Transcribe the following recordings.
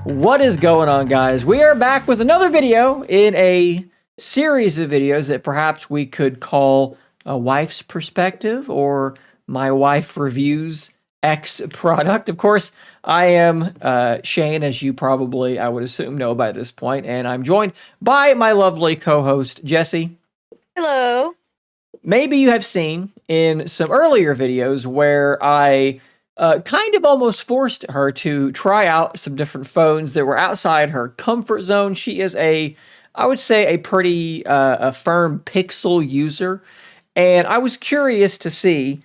What is going on, guys? We are back with another video in a series of videos that perhaps we could call a wife's perspective or my wife reviews X product. Of course, I am Shane, as you probably, I would assume, know by this point, and I'm joined by my lovely co-host, Jesse. Hello. Maybe you have seen in some earlier videos where I kind of almost forced her to try out some different phones that were outside her comfort zone. She is I would say, a pretty a firm Pixel user, and I was curious to see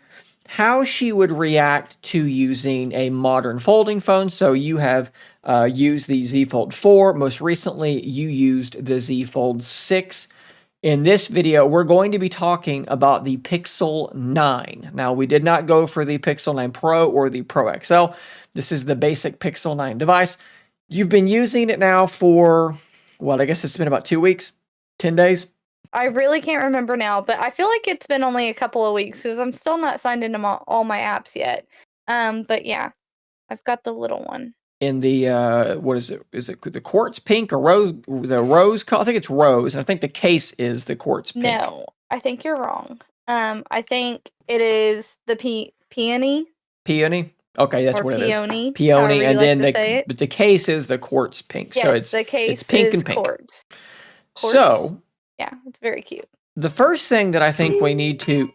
how she would react to using a modern folding phone. So you have used the Z Fold 4. Most recently, you used the Z Fold 6. In this video, we're going to be talking about the Pixel 9. Now, we did not go for the Pixel 9 Pro or the Pro XL. This is the basic Pixel 9 device. You've been using it now for, well, I guess it's been about 2 weeks, 10 days. I really can't remember now, but I feel like it's been only a couple of weeks because I'm still not signed into all my apps yet. But yeah, I've got the little one. In the, what is it? Is it the quartz pink or rose? The rose color? I think it's rose, and I think the case is the quartz pink. No, I think you're wrong. I think it is the peony. Peony? Okay, that's Or what peony, it is. Peony, and then but the case is the quartz pink. Yes, so it's the case it's pink is and pink. Quartz. So yeah, it's very cute. The first thing that I think we need to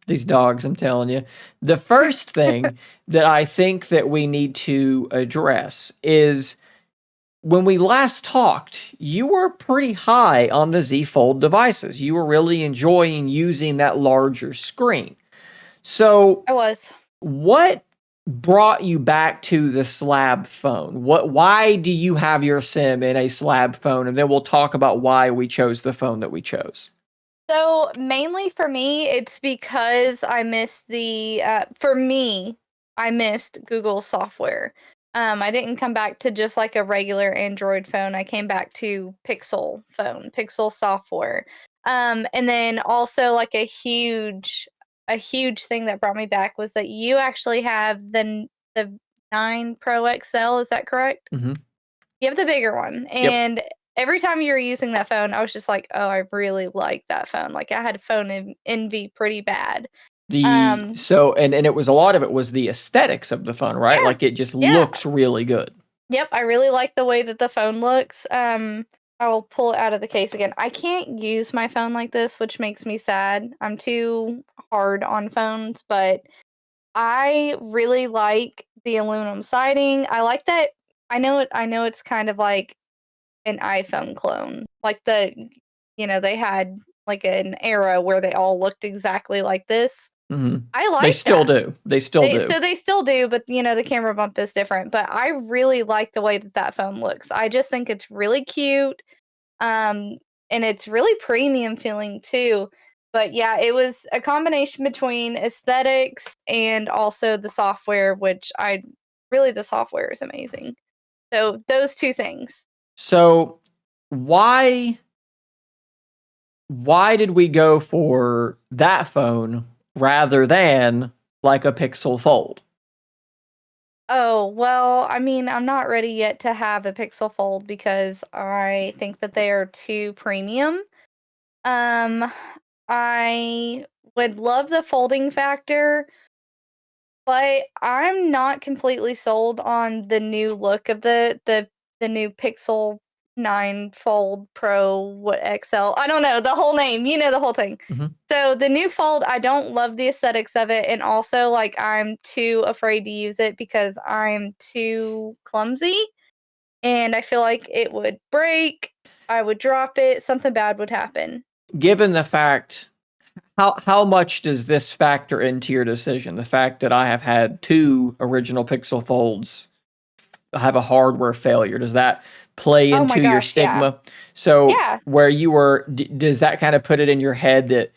these dogs, I'm telling you. The first thing that I think that we need to address is when we last talked, you were pretty high on the Z Fold devices. You were really enjoying using that larger screen. So I was. What brought you back to the slab phone? Why do you have your SIM in a slab phone? And then we'll talk about why we chose the phone that we chose. So mainly for me, it's because I missed I missed Google software. I didn't come back to just like a regular Android phone. I came back to Pixel software. And then also like a huge thing that brought me back was that you actually have the 9 Pro XL, is that correct? Mm-hmm. You have the bigger one. And every time you were using that phone, I was just like, "Oh, I really like that phone." Like I had phone envy pretty bad. So it was a lot of it was the aesthetics of the phone, right? Yeah, like it just looks really good. Yep, I really like the way that the phone looks. I will pull it out of the case again. I can't use my phone like this, which makes me sad. I'm too hard on phones, but I really like the aluminum siding. I like that. I know it's kind of like an iPhone clone. Like they had like an era where they all looked exactly like this. Mm-hmm. I like They still that. do. They still do. So they still do, but the camera bump is different. But I really like the way that phone looks. I just think it's really cute. And it's really premium feeling too. But yeah, it was a combination between aesthetics and also the software, which the software is amazing. So those two things. So why did we go for that phone rather than like a Pixel Fold? Oh, well, I mean, I'm not ready yet to have a Pixel Fold because I think that they are too premium. Um, I would love the folding factor, but I'm not completely sold on the new look of the new Pixel 9 Fold Pro what XL. I don't know the whole name, the whole thing. Mm-hmm. So the new Fold, I don't love the aesthetics of it, and also like I'm too afraid to use it because I'm too clumsy, and I feel like it would break. I would drop it. Something bad would happen. Given the fact, how much does this factor into your decision? The fact that I have had 2 original Pixel Folds have a hardware failure, does that play into your stigma? Yeah. So where you were, does that kind of put it in your head that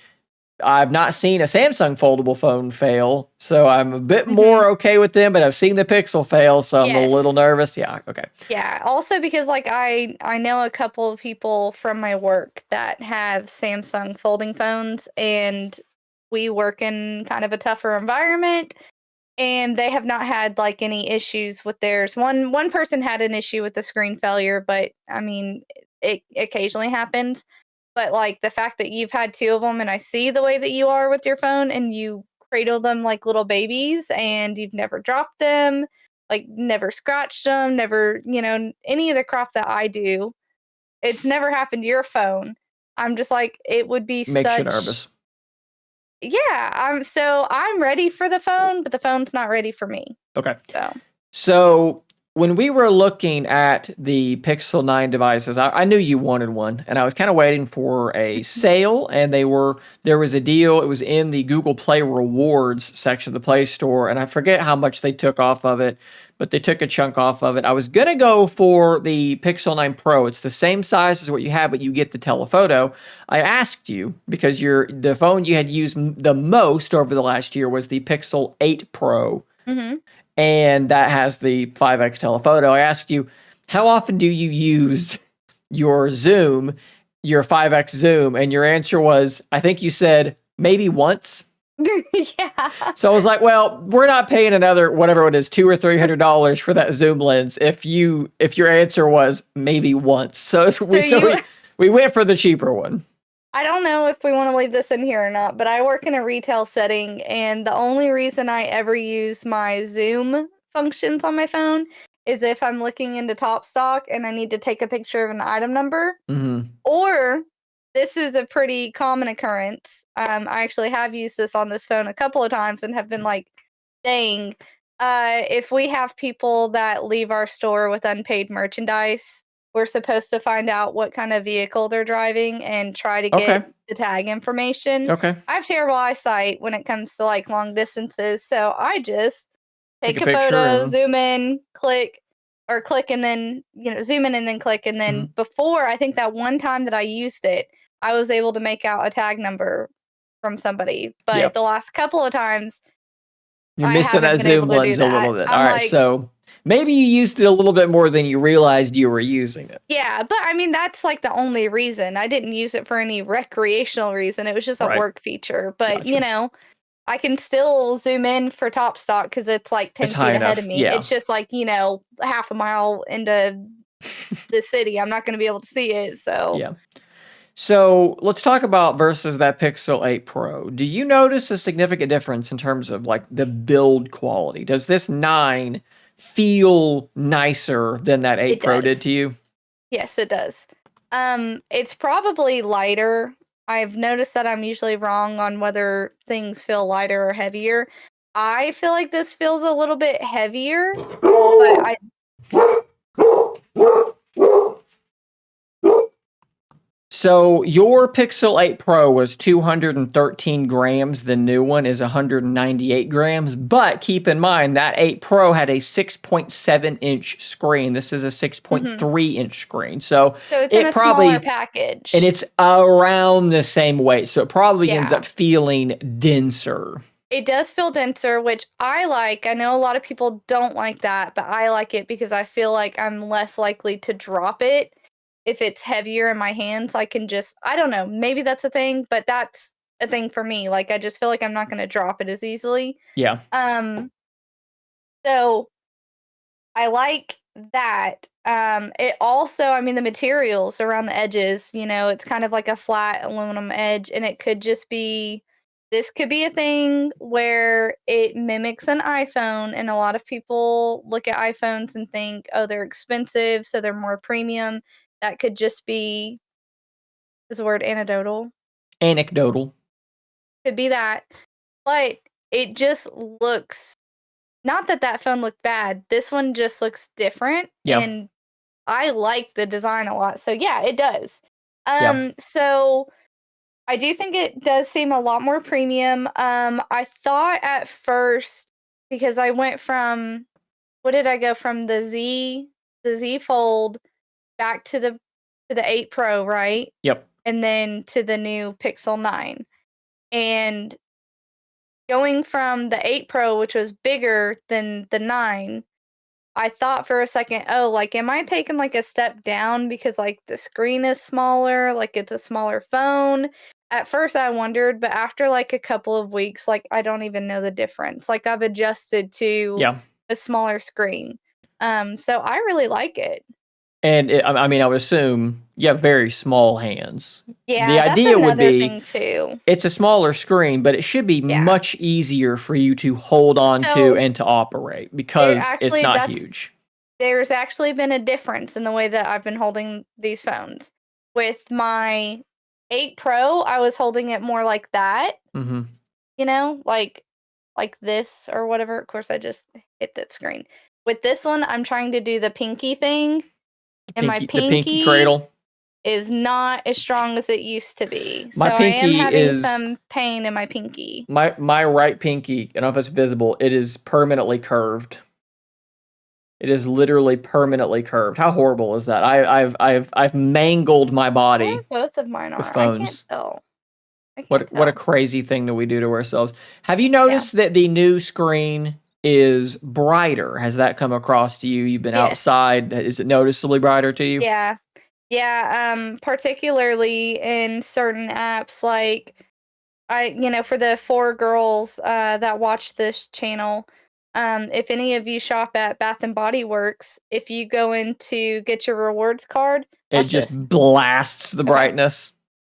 I've not seen a Samsung foldable phone fail, so I'm a bit more okay with them, but I've seen the Pixel fail, so I'm a little nervous. Yeah, okay. Yeah, also because like I know a couple of people from my work that have Samsung folding phones, and we work in kind of a tougher environment, and they have not had like any issues with theirs. One person had an issue with the screen failure, but I mean, it occasionally happens. But like the fact that you've had two of them, and I see the way that you are with your phone, and you cradle them like little babies, and you've never dropped them, like never scratched them, never, any of the crap that I do. It's never happened to your phone. I'm just like, it would be Makes you such. nervous. Yeah, I'm ready for the phone, but the phone's not ready for me. Okay. So, So when we were looking at the Pixel 9 devices, I knew you wanted one, and I was kind of waiting for a sale, and there was a deal. It was in the Google Play Rewards section of the Play Store, and I forget how much they took off of it, but they took a chunk off of it. I was gonna go for the Pixel 9 Pro. It's the same size as what you have, but you get the telephoto. I asked you because the phone you had used the most over the last year was the Pixel 8 Pro, mhm. and that has the 5x telephoto. I asked you, how often do you use your zoom, your 5x zoom? And your answer was, I think you said maybe once. Yeah. So I was like, well, we're not paying another whatever it is, $200 or $300 for that zoom lens if your answer was maybe once. So So we so you we we went for the cheaper one. I don't know if we wanna leave this in here or not, but I work in a retail setting, and the only reason I ever use my Zoom functions on my phone is if I'm looking into Top Stock and I need to take a picture of an item number. Mm-hmm. Or this is a pretty common occurrence. I actually have used this on this phone a couple of times and have been like, dang, if we have people that leave our store with unpaid merchandise, we're supposed to find out what kind of vehicle they're driving and try to get Okay. the tag information. Okay. I have terrible eyesight when it comes to like long distances, so I just Take take a a picture photo, and zoom in, click, or click and then, zoom in and then click. And then mhm. before, I think that one time that I used it, I was able to make out a tag number from somebody. But Yep. the last couple of times, You're I missing haven't that been able zoom to do lens a that. little bit. All I'm right, like, so maybe you used it a little bit more than you realized you were using it. yeah, but I mean, that's like the only reason. I didn't use it for any recreational reason. It was just a Right. work feature. But, Gotcha. I can still zoom in for top stock because it's like It's 10 high feet ahead of enough. me. Yeah. It's just like, half a mile into the city. I'm not going to be able to see it. So Yeah. So let's talk about versus that Pixel 8 Pro. Do you notice a significant difference in terms of like the build quality? Does this 9 feel nicer than that 8 it Pro did does. to you? Yes, it does. It's probably lighter. I've noticed that I'm usually wrong on whether things feel lighter or heavier. I feel like this feels a little bit heavier, but I So your Pixel 8 Pro was 213 grams. The new one is 198 grams. But keep in mind that 8 Pro had a 6.7-inch screen. This is a mhm. 6.3-inch screen. So So it's in it a smaller probably, and package. it's around the same weight. So it probably ends Yeah. up feeling denser. It does feel denser, which I like. I know a lot of people don't like that, but I like it because I feel like I'm less likely to drop it if it's heavier in my hands. I can just, I don't know, maybe that's a thing, but that's a thing for me. Like I just feel like I'm not going to drop it as easily. Yeah. Um so I like that. It also, I mean, the materials around the edges, it's kind of like a flat aluminum edge, and it could just be, this could be a thing where it mimics an iPhone, and a lot of people look at iPhones and think, oh, they're expensive, so they're more premium. That could just be, is the word anecdotal? Anecdotal. Could be that. But it just looks, not that that phone looked bad. This one just looks different, Yeah. and I like the design a lot. So yeah, it does. Yeah. So I do think it does seem a lot more premium. I thought at first, because I went from, what did I go from, the Z Fold back to the 8 Pro, right? Yep. And then to the new Pixel 9. And going from the 8 Pro, which was bigger than the 9, I thought for a second, oh, like, am I taking like a step down because like the screen is smaller, like it's a smaller phone? at first I wondered, but after like a couple of weeks, like I don't even know the difference. Like I've adjusted to Yeah. a smaller screen. So I really like it. And I mean, I would assume you have very small hands. The Yeah, that's idea would another be thing too. it's a smaller screen, but it should be Yeah. much easier for you to hold on to So and to operate there because it's actually not that's huge. there's actually been a difference in the way that I've been holding these phones. With my 8 Pro, I was holding it more like that, Hmm. you know, like this or whatever. Of course, I just hit that screen. With this one, I'm trying to do the pinky thing, and my The pinky pinky cradle. is not as strong as it used to be. My So I am pinky having is some pain in my pinky. my right pinky. I don't know if it's visible. It is permanently curved. It is literally permanently curved. How horrible is that? I've mangled my Or body both of mine with are. I can't phones. tell. I can't What a tell. crazy thing that we do to ourselves. Have you Yeah. noticed that the new screen is brighter? Has that come across to you? You've been Yes. outside. Is it noticeably brighter to you? Yeah. Yeah, particularly in certain apps like for the 4 girls that watch this channel, if any of you shop at Bath and Body Works, if you go in to get your rewards card, It watch just this. blasts the Okay. brightness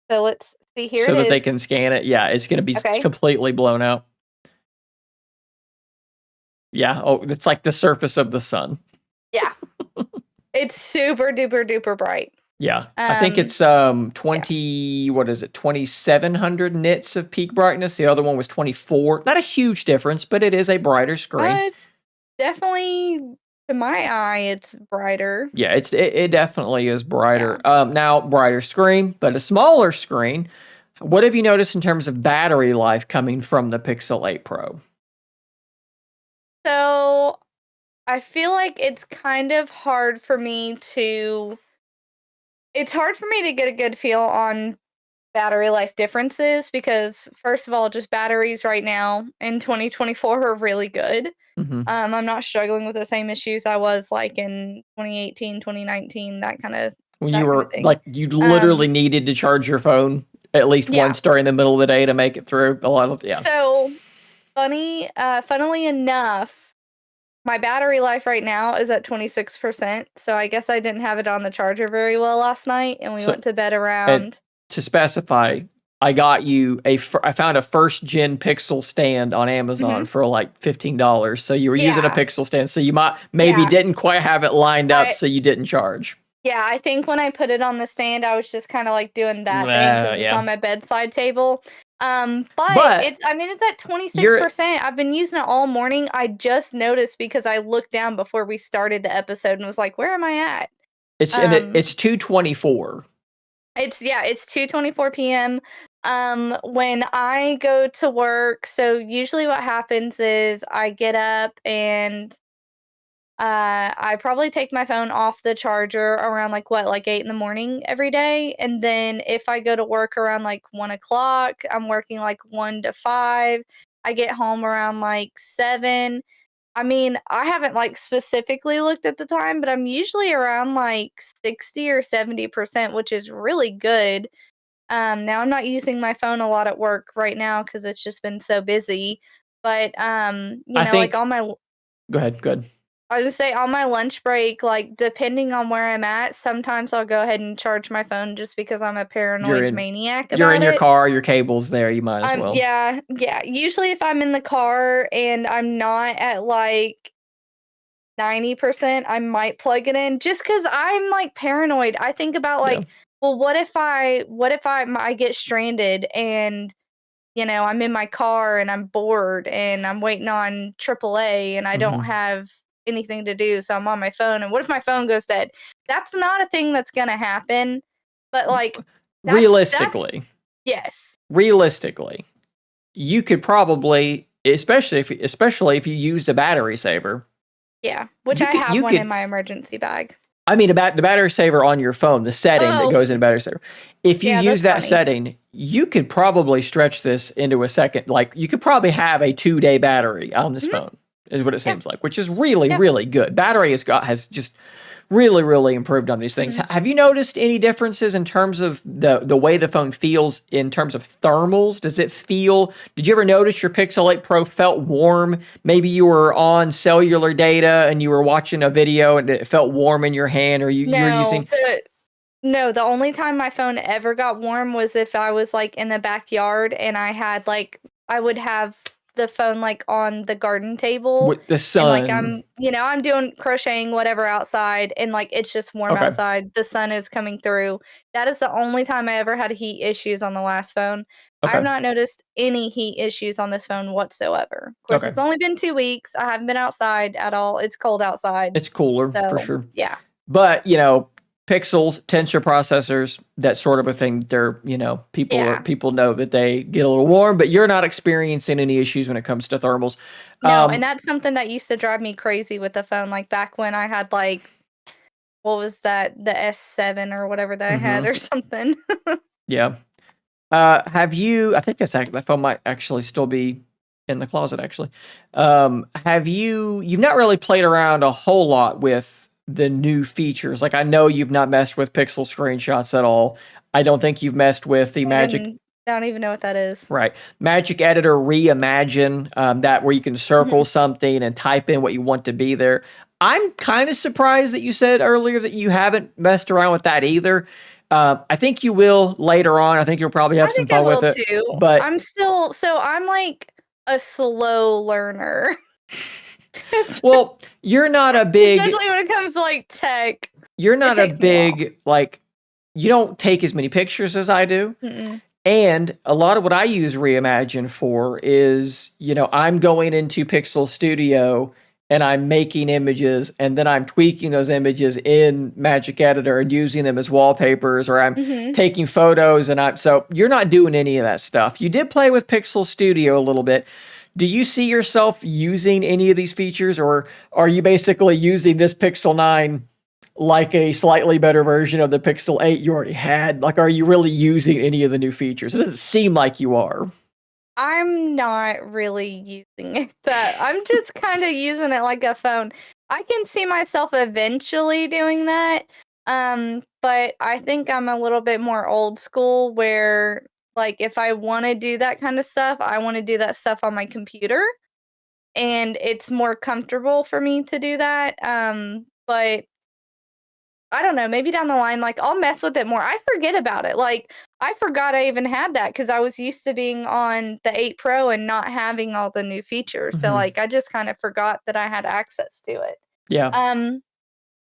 So let's see. Here so it that they is. can scan it. Yeah, it's going to be Okay. completely blown out. Yeah. Oh, it's like the surface of the sun. Yeah. It's super duper duper bright. Yeah. I think Um, it's yeah. 20, what is it? 2700 nits of peak brightness. The other one was 24. Not a huge difference, but it is a brighter screen. It's definitely, to my eye, it's brighter. Yeah, it definitely is brighter. Yeah. Now brighter screen, but a smaller screen. What have you noticed in terms of battery life coming from the Pixel 8 Pro? So I feel like it's hard for me to get a good feel on battery life differences because first of all, just batteries right now in 2024 are really good. Hmm. I'm not struggling with the same issues I was like in 2018, 2019, When you that kind of were thing. like, you Um, literally needed to charge your phone at least yeah. once during the middle of the day to make it through. A lot of, yeah. So funnily enough, my battery life right now is at 26%. So I guess I didn't have it on the charger very well last night, and we So, went to bed and around. to specify, I got you I found a first gen Pixel stand on Amazon Mhm. for like $15. So you were using a Yeah, Pixel stand, so you might maybe yeah. didn't quite have it lined up, I so you didn't charge. Yeah, I think when I put it on the stand, I was just kinda, like, doing that thing because it's Yeah, on my bedside table. But but it's at you're 26%. I've been using it all morning. I just noticed because I looked down before we started the episode and was like, "Where am I at?" Um, it's 224. it's 2:24 PM. When I go to work, so usually what happens is I get up and I probably take my phone off the charger around like 8 in the morning every day. And then if I go to work around like 1 o'clock, I'm working like 1 to 5. I get home around like 7. I mean, I haven't like specifically looked at the time, but I'm usually around like 60 or 70%, which is really good. Now I'm not using my phone a lot at work right now because it's just been so busy. But I like think go ahead, good. I was gonna say on my lunch break, like depending on where I'm at, sometimes I'll go ahead and charge my phone just because I'm a You're paranoid in maniac you're in about your it. car, your cable's there, you might as well. Yeah, yeah. Usually if I'm in the car and I'm not at like 90%, I might plug it in just because I'm like paranoid. I think about Yeah. like, well, I get stranded and I'm in my car and I'm bored and I'm waiting on AAA and I don't Mhm. have anything to do, so I'm on my phone. And what if my phone goes dead? That's not a thing that's gonna happen. But like, that's Realistically, yes, realistically, you could probably, especially if you used a battery saver, yeah. Which I have you one in could my emergency bag. I mean about the battery saver on your phone, the setting that Oh, goes in a battery saver. If you yeah, use that's that funny. setting, you could probably stretch this into a second. Like you could probably have a 2-day battery on this Mhm. phone, is what it Yeah, seems like, which is really, yeah. really good. Battery has just really, really improved on these things. Mhm. Have you noticed any differences in terms of the way the phone feels in terms of thermals? Does it feel? Did you ever notice your Pixel 8 Pro felt warm? Maybe you were on cellular data and you were watching a video and it felt warm in your hand, or you're No, using. the only time my phone ever got warm was if I was, like, in the backyard and I had, like I would have the phone, like, on the garden table, With the and, like, sun. I'm doing crocheting, whatever, outside, and, like, it's just warm Okay. outside, the sun is coming through. That is the only time I ever had heat issues on the last phone. I've Okay. not noticed any heat issues on this phone whatsoever. Of course, Okay. it's only been 2 weeks, I haven't been outside at all, it's cold outside, It's cooler for so, sure. yeah. But, pixels, tensor processors, that sort of a thing, they're, Yeah. people know that they get a little warm, but you're not experiencing any issues when it comes to thermals. No, and Um, that's something that used to drive me crazy with the phone, like, back when I had, like what was that? The S7 or whatever that I had mhm, or something. yeah. Have you I think that phone might actually still be in the closet actually. You've not really played around a whole lot with the new features. Like I know you've not messed with pixel screenshots at all. I don't think you've messed with the magic. I don't even know what that is. Right. Magic Editor Reimagine, that where you can circle Mhm. something and type in what you want to be there. I'm kind of surprised that you said earlier that you haven't messed around with that either. I think you will later on. I think you'll probably have I some think I fun with will it. too. But I'm still I'm like a slow learner. well, you're not a big Especially when it comes to, like, tech. you're It not a takes me a while. big like you don't take as many pictures as I do. Mm-mm. And a lot of what I use Reimagine for is, I'm going into Pixel Studio and I'm making images and then I'm tweaking those images in Magic Editor and using them as wallpapers, or I'm Mhm. taking photos and so you're not doing any of that stuff. You did play with Pixel Studio a little bit. Do you see yourself using any of these features, or are you basically using this Pixel 9 like a slightly better version of the Pixel 8 you already had? Like, are you really using any of the new features? It doesn't seem like you are. I'm not really using it that I'm just kinda using it like a phone. I can see myself eventually doing that, but I think I'm a little bit more old school where, like, if I wanna do that kinda stuff, I wanna do that stuff on my computer, and it's more comfortable for me to do that, but I don't know, maybe down the line, like, I'll mess with it more. I forget about it. Like, I forgot I even had that because I was used to being on the 8 Pro and not having all the new features. So, Mhm. like, I just kind of forgot that I had access to it. Yeah. Um,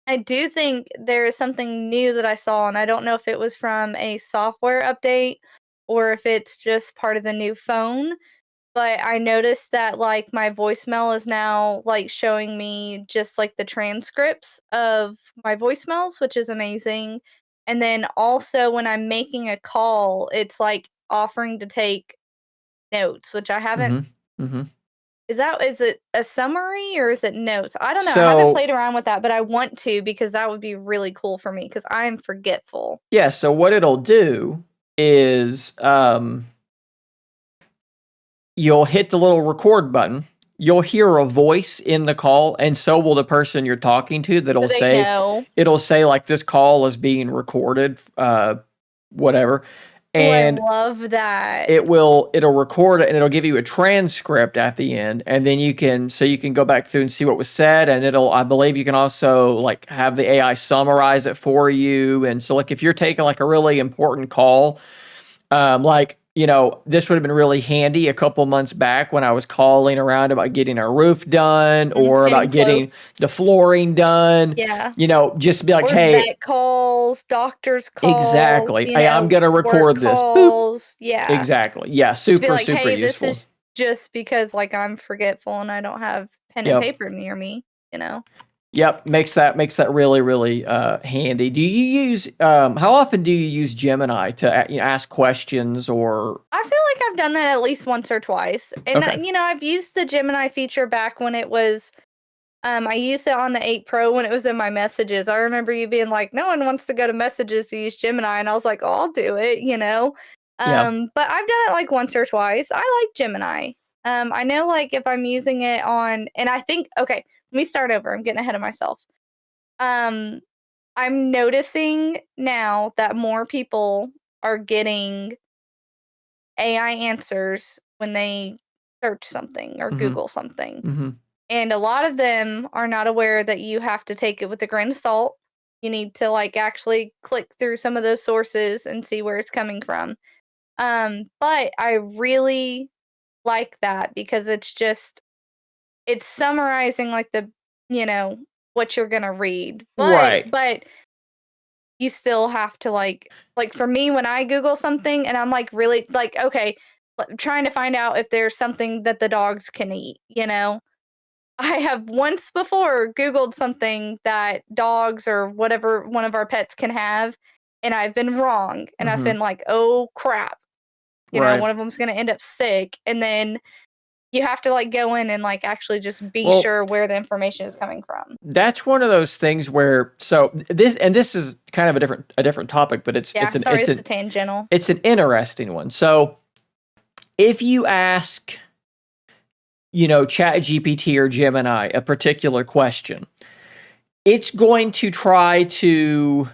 I do think there is something new that I saw, and I don't know if it was from a software update or if it's just part of the new phone, but I noticed that, like, my voicemail is now, like, showing me just, like, the transcripts of my voicemails, which is amazing, and then also when I'm making a call, it's, like, offering to take notes, which I haven't Mhm. Mhm. is it a summary or is it notes? I don't know, I haven't So, played around with that, but I want to because that would be really cool for me because I am forgetful. yeah, so what it'll do is, you'll hit the little record button. You'll hear a voice in the call, and so will the person you're talking to. So they know. It'll say like this call is being recorded, whatever, Oh, I and love that. it'll record it and it'll give you a transcript at the end, and then you can go back through and see what was said, and I believe you can also like have the AI summarize it for you. And so like if you're taking like a really important call, this would have been really handy a couple months back when I was calling around about getting our roof done or Getting about getting quotes. the flooring done. Yeah. Just be like, Or hey, vet calls, doctor's calls, exactly. Hey, I'm gonna work record this. Boop. calls, yeah. Exactly. Yeah, To be super, like, super "Hey, this useful. is just because, like, I'm forgetful and I don't have pen and Yep. paper near me," you know? Yep. Makes that really, really handy. Do you use how often do you use Gemini to ask questions or I feel like I've done that at least once or twice, and, okay. I've used the Gemini feature back when it was I used it on the 8 Pro when it was in my messages. I remember you being like, "No one wants to go to messages to use Gemini," and I was like, "Oh, I'll do it," you know? Yeah. But I've done it, like, once or twice. I like Gemini. I know, like, if I'm using it on and I think okay, let me start over, I'm getting ahead of myself. Um, I'm noticing now that more people are getting AI answers when they search something or Mhm. Google something. Mhm. And a lot of them are not aware that you have to take it with a grain of salt. You need to like actually click through some of those sources and see where it's coming from. But I really like that because it's summarizing like you know, what you're gonna read. Right. But you still have to like for me when I Google something and I'm like really like okay, trying to find out if there's something that the dogs can eat, you know? I have once before Googled something that dogs or whatever one of our pets can have, and I've been wrong. And I've Mhm. been like, oh crap, Right. one of them's gonna end up sick. And then you have to like go in and like actually just be Well, sure where the information is coming from. that's one of those things where this is kind of a different topic, but Yeah, sorry, this is tangential. it's an interesting one. So if you ask, Chat GPT or Gemini a particular question, it's going to try to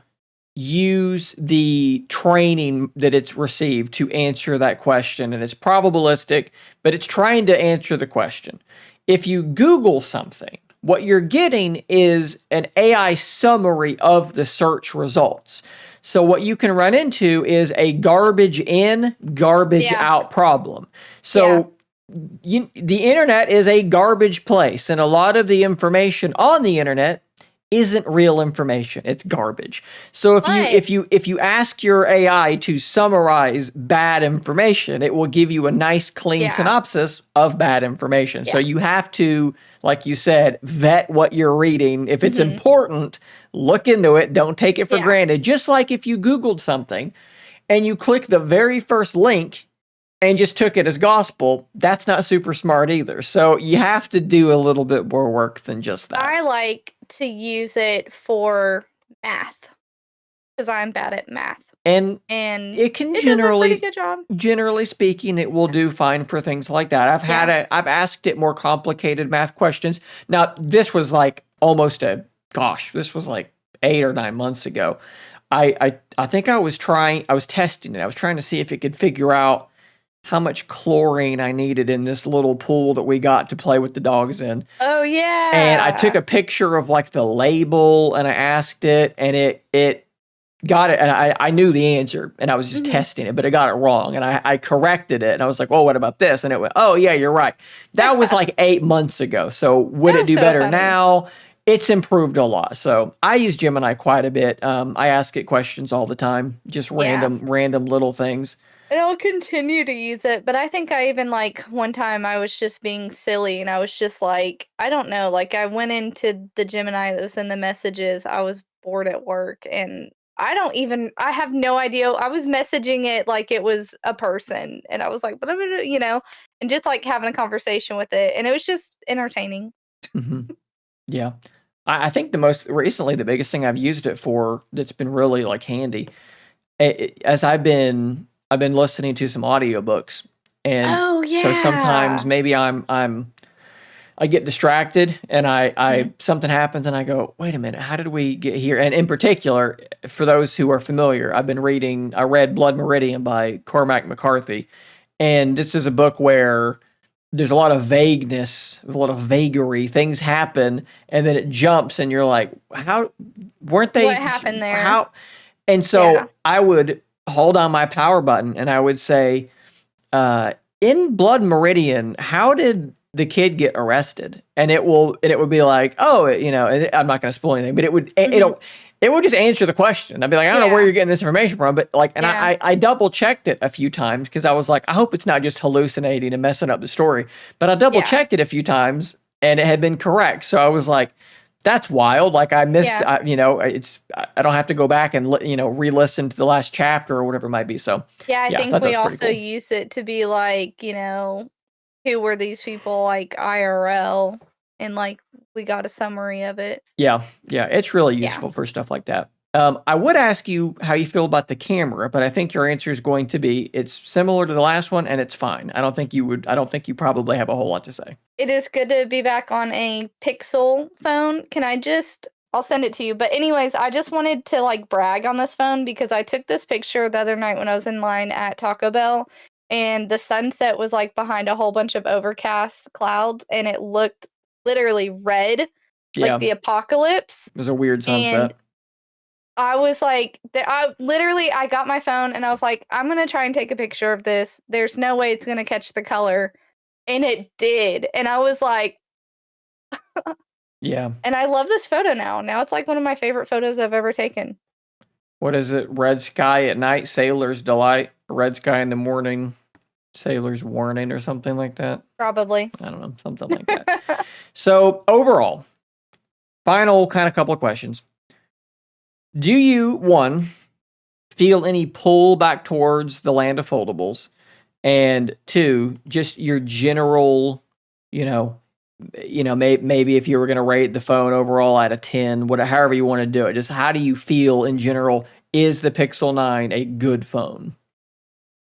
use the training that it's received to answer that question. And it's probabilistic, but it's trying to answer the question. If you Google something, what you're getting is an AI summary of the search results. So what you can run into is a garbage in, garbage Yeah, out problem. yeah. So the internet is a garbage place, and a lot of the information on the internet isn't real information. It's garbage. So if you But if you if you ask your AI to summarize bad information, it will give you a nice clean yeah, synopsis of bad information. So yeah. you have to, like you said, vet what you're reading. If it's Mhm. important, look into it. Don't take it for Yeah. granted. Just like if you Googled something and you click the very first link and just took it as gospel, that's not super smart either. So you have to do a little bit more work than just that. I like to use it for math because I'm bad at math. And And it can it does a pretty good job. generally speaking, it will do fine for things like that. Yeah. I've asked it more complicated math questions. Now, this was like almost this was like 8 or 9 months ago. I think I was testing it. I was trying to see if it could figure out how much chlorine I needed in this little pool that we got to play with the dogs in. Oh, And I took yeah. a picture of like the label and I asked it, and it got it, and I knew the answer and I was just Mhm. testing it, but it got it wrong. And I corrected it and I was like, oh, what about this? And it went, oh yeah, you're right. That was That like 8 months ago. So would it was do so better funny. now? It's improved a lot. So I use Gemini quite a bit. I ask it questions all the time, just Yeah. random little things. And I'll continue to use it, but I think I even like one time I was just being silly and I was just like, I don't know, like I went into the Gemini that was in the messages. I was bored at work and I have no idea. I was messaging it like it was a person and I was like, blah, blah, blah, and just like having a conversation with it. And it was just entertaining. Hmm. Yeah. I think the biggest thing I've used it for that's been really like handy, as I've been listening to some audiobooks, and Oh, so sometimes yeah. maybe I get distracted and I Mhm. something happens and I go, wait a minute, how did we get here? And in particular, for those who are familiar, I read Blood Meridian by Cormac McCarthy, and this is a book where there's a lot of vagueness, a lot of vagary. Things happen, and then it jumps, and you're like, "How weren't What they? happened there? How?" And Yeah. so I would hold on my power button, and I would say, uh, "In Blood Meridian, how did the kid get arrested?" And it would be like, "Oh, I'm not going to spoil anything, but Mhm. it would just answer the question. I'd be like, I don't know where Yeah. you're getting this information from, but like, and Yeah. I double checked it a few times because I was like, I hope it's not just hallucinating and messing up the story. But I double Yeah. checked it a few times and it had been correct. So I was like, that's wild. Like I missed, Yeah. I don't have to go back and re-listen to the last chapter or whatever it might be. So Yeah, I yeah, I think thought that we was pretty also cool. use it to be like, who were these people like IRL and like we got a summary of it. Yeah, yeah, it's really Yeah. useful for stuff like that. I would ask you how you feel about the camera, but I think your answer is going to be it's similar to the last one and it's fine. I don't think you probably have a whole lot to say. It is good to be back on a Pixel phone. Can I just I'll send it to you. But anyways, I just wanted to like brag on this phone because I took this picture the other night when I was in line at Taco Bell, and the sunset was like behind a whole bunch of overcast clouds, and it looked literally red, like Yeah, the apocalypse. it was a weird And sunset. I was like, I got my phone and I was like, I'm gonna try and take a picture of this. There's no way it's gonna catch the color, and it did. And I was like, Yeah. and I love this photo now. Now it's like one of my favorite photos I've ever taken. What is it? Red sky at night, sailor's delight. Red sky in the morning, sailor's warning, or something like that. Probably. I don't know, something like that. So overall, final kind of couple of questions. Do you, one, feel any pull back towards the land of foldables? And two, just your general, you know, maybe if you were going to rate the phone overall out of 10, however you want to do it, just how do you feel in general? Is the Pixel 9 a good phone?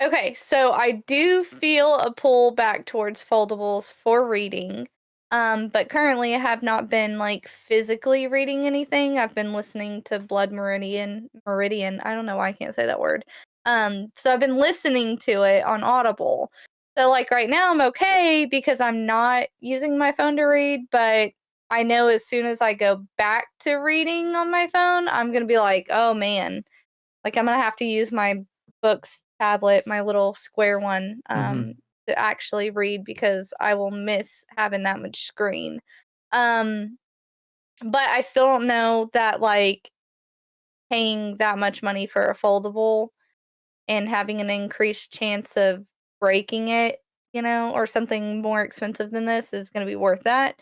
Okay, so I do feel a pull back towards foldables for reading. But currently I have not been like physically reading anything. I've been listening to Blood Meridian. I don't know why I can't say that word. So I've been listening to it on Audible. So like right now I'm okay because I'm not using my phone to read, but I know as soon as I go back to reading on my phone, I'm gonna be like, oh man, like I'm gonna have to use my books tablet, my little square one, Mhm. to actually read because I will miss having that much screen. Um, but I still don't know that like paying that much money for a foldable and having an increased chance of breaking it, or something more expensive than this is gonna be worth that.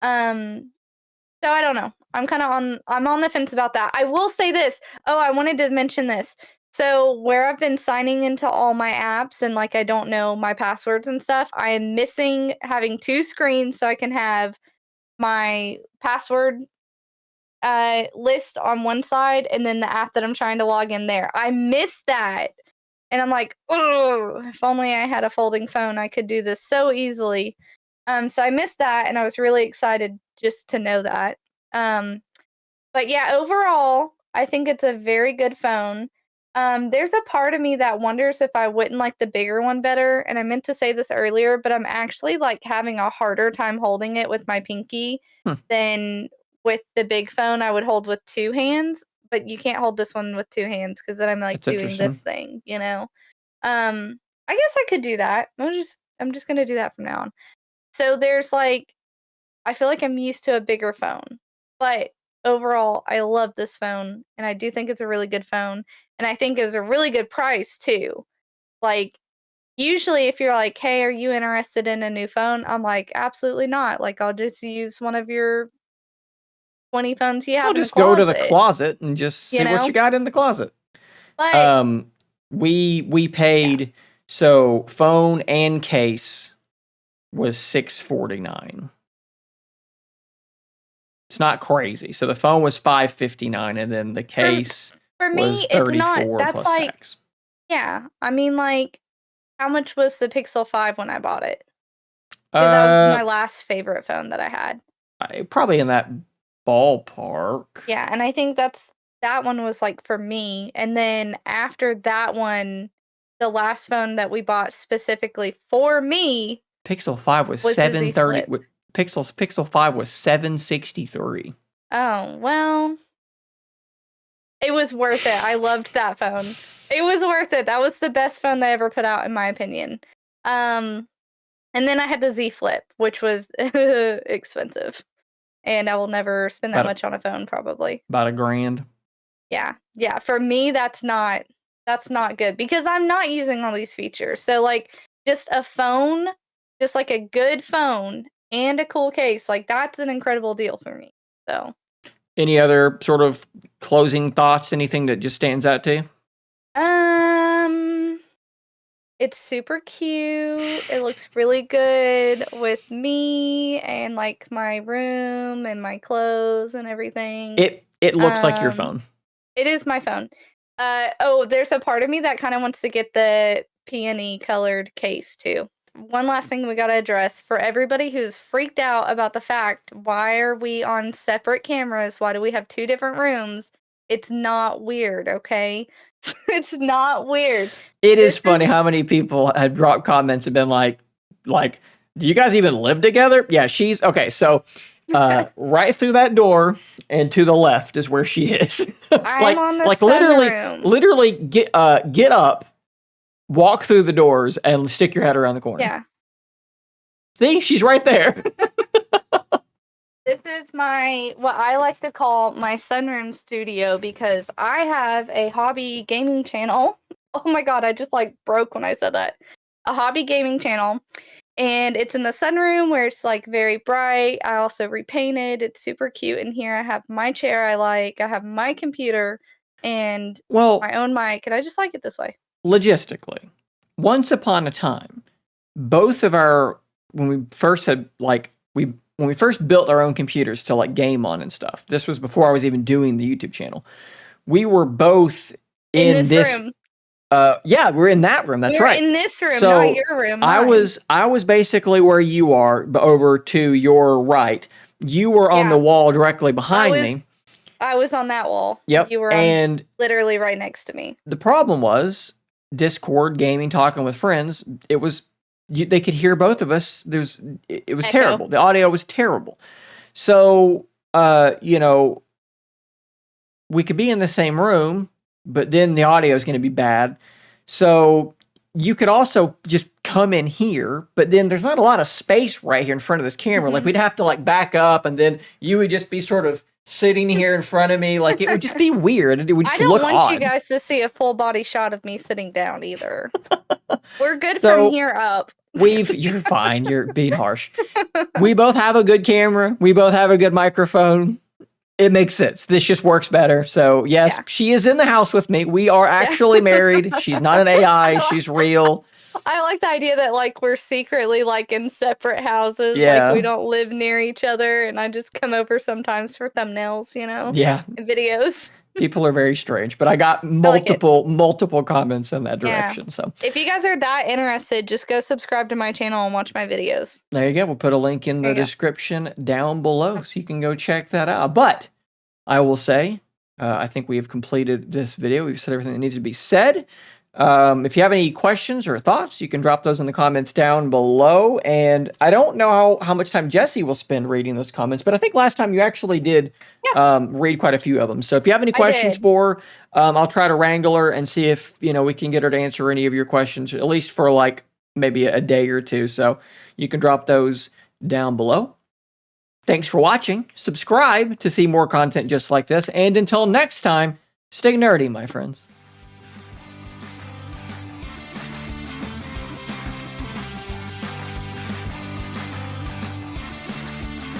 Um, so I don't know. I'm on the fence about that. I will say this. Oh, I wanted to mention this. So where I've been signing into all my apps and like I don't know my passwords and stuff, I am missing having two screens so I can have my password list on one side and then the app that I'm trying to log in there. I miss that. And I'm like, oh, if only I had a folding phone, I could do this so easily. So I missed that and I was really excited just to know that. Um, but yeah, overall, I think it's a very good phone. There's a part of me that wonders if I wouldn't like the bigger one better, and I meant to say this earlier, but I'm actually like having a harder time holding it with my pinky Hmm. than with the big phone I would hold with two hands. But you can't hold this one with two hands because then I'm like That's doing this interesting. thing. I guess I could do that. I'm just gonna do that from now on. So there's like I feel like I'm used to a bigger phone. But overall, I love this phone, and I do think it's a really good phone, and I think it was a really good price too. Like, usually if you're like, "Hey, are you interested in a new phone?" I'm like, "Absolutely not. Like, I'll just use one of your 20 phones you I'll have in the just go to the closet," closet and just you see what you know? got in the closet. But Um, we yeah. paid, so phone and case was $649. It's not crazy. So the phone was $559, and then the For case for was me, it's not 34 that's plus like tax. yeah, I mean, like, how much was the Pixel 5 when I bought it? Because that was Uh, my last favorite phone that I had. Probably in that ballpark. Yeah, and I think that one was, like, for me, and then after that one, the last phone that we bought specifically for me Pixel 5 was was the Z 730. Flip. Pixel 5 was 763. Oh, well, it was worth it. I loved that phone. It was worth it. That was the best phone they ever put out in my opinion. Um, and then I had the Z Flip, which was expensive, and I will never spend that About a, much on a phone probably. about a grand. Yeah. Yeah, for me, that's not good because I'm not using all these features. So, like, just a phone, just, like, a good phone and a cool case, like, that's an incredible deal for me. So, Any other sort of closing thoughts? Anything that just stands out to you? um, it's super cute. It looks really good with me and, like, my room and my clothes and everything. It looks like your Um phone. It is my phone. Oh, there's a part of me that kinda wants to get the peony colored case too. one last thing we gotta address for everybody who's freaked out about the fact, why are we on separate cameras? Why do we have 2 different rooms? It's not weird, okay? It's not weird. It This is is funny how many people had dropped comments and been like, do you guys even live together? Yeah, she's okay. So, right through that door and to the left is where she is. I'm on the like sunroom. literally get up, walk through the doors, and stick your head around the corner. Yeah. See, she's right there. This is my what I like to call my sunroom studio because I have a hobby gaming channel. Oh my god, I just like broke when I said that. A hobby gaming channel. And it's in the sunroom where it's like very bright. I also repainted. It's super cute in here. I have my chair I like. I have my computer and Well, my own mic. And I just like it this way. logistically, once upon a time, both of our when we first had when we first built our own computers to like game on and stuff. This was before I was even doing the YouTube channel. We were both in this room. Yeah, we're in that room. That's We're right. in this room, So not your room. I was basically where you are, but over to your right. You were on the wall directly behind me. I was on that wall. Yep. You were and literally right next to me. the problem was Discord, gaming, talking with friends. It was they could hear both of us. It was Echo. terrible. The audio was terrible. So you know, we could be in the same room, but then the audio is going to be bad. So you could also just come in here, but then there's not a lot of space right here in front of this camera. Like we'd have to like back up, and then you would just be sort of sitting here in front of me. Like it would just be weird. It would just look odd. I don't want you guys to see a full body shot of me sitting down either. We're good from here up. You're fine. You're being harsh. We both have a good camera. We both have a good microphone. It makes sense. This just works better. So yes, she is in the house with me. We are actually married. She's not an AI. She's real. I like the idea that like we're secretly like in separate houses. Yeah. Like we don't live near each other, and I just come over sometimes for thumbnails, you know? Yeah. And videos. People are very strange, but I got multiple comments in that direction. So if you guys are that interested, just go subscribe to my channel and watch my videos. There you go. We'll put a link in the description down below so you can go check that out. But I will say, I think we have completed this video. We've said everything that needs to be said. If you have any questions or thoughts, you can drop those in the comments down below. And I don't know how much time Jesse will spend reading those comments, but I think last time you actually did read quite a few of them. So if you have any questions for her, I'll try to wrangle her and see if we can get her to answer any of your questions, at least for like maybe a day or two. So you can drop those down below. Thanks for watching. Subscribe to see more content just like this. And until next time, stay nerdy, my friends.